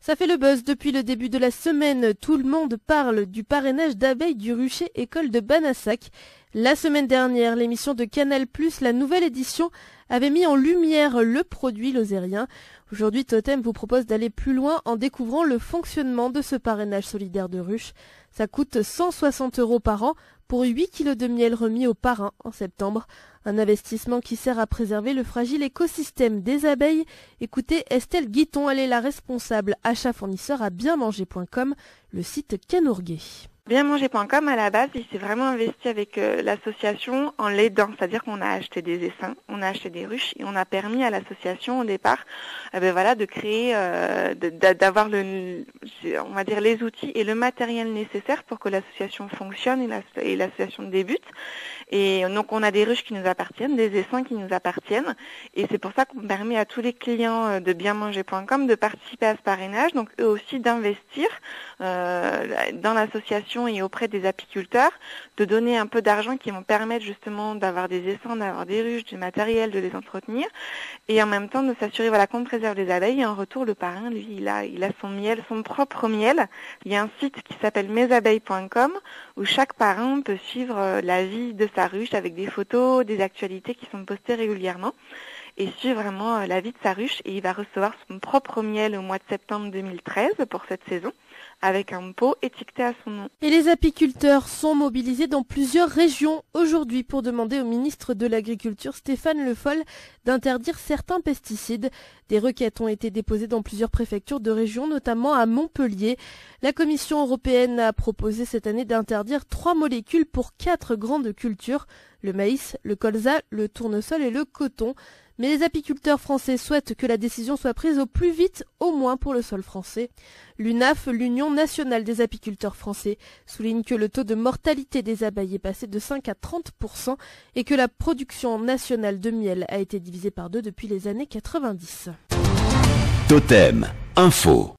Ça fait le buzz depuis le début de la semaine. Tout le monde parle du parrainage d'abeilles du rucher école de Banassac. La semaine dernière, l'émission de Canal+, la nouvelle édition, avait mis en lumière le produit lozérien. Aujourd'hui, Totem vous propose d'aller plus loin en découvrant le fonctionnement de ce parrainage solidaire de ruches. Ça coûte 160 € par an pour 8 kilos de miel remis aux parrains en septembre. Un investissement qui sert à préserver le fragile écosystème des abeilles. Écoutez Estelle Guiton, elle est la responsable achat fournisseur à bienmanger.com, le site Canourguet. Bienmanger.com, à la base, il s'est vraiment investi avec l'association en l'aidant, c'est-à-dire qu'on a acheté des essaims, on a acheté des ruches et on a permis à l'association au départ, de créer, d'avoir on va dire les outils et le matériel nécessaire pour que l'association fonctionne et l'association débute. Et donc on a des ruches qui nous appartiennent, des essaims qui nous appartiennent, et c'est pour ça qu'on permet à tous les clients de bienmanger.com de participer à ce parrainage, donc eux aussi d'investir dans l'association et auprès des apiculteurs, de donner un peu d'argent qui vont permettre justement d'avoir des essaims, d'avoir des ruches, du matériel, de les entretenir, et en même temps de s'assurer qu'on préserve les abeilles. Et en retour, le parrain, lui, il a son miel, son propre miel. Il y a un site qui s'appelle mesabeilles.com où chaque parrain peut suivre la vie de sa ruche avec des photos, des actualités qui sont postées régulièrement, et suivre vraiment la vie de sa ruche. Et il va recevoir son propre miel au mois de septembre 2013 pour cette saison, avec un pot étiqueté à son nom. Et les apiculteurs sont mobilisés dans plusieurs régions aujourd'hui pour demander au ministre de l'Agriculture, Stéphane Le Foll, d'interdire certains pesticides. Des requêtes ont été déposées dans plusieurs préfectures de région, notamment à Montpellier. La Commission européenne a proposé cette année d'interdire 3 molécules pour 4 grandes cultures, le maïs, le colza, le tournesol et le coton. Mais les apiculteurs français souhaitent que la décision soit prise au plus vite, au moins pour le sol français. L'UNAF, l'Union nationale des apiculteurs français, souligne que le taux de mortalité des abeilles est passé de 5 à 30% et que la production nationale de miel a été divisée par 2 depuis les années 90. Totem Info.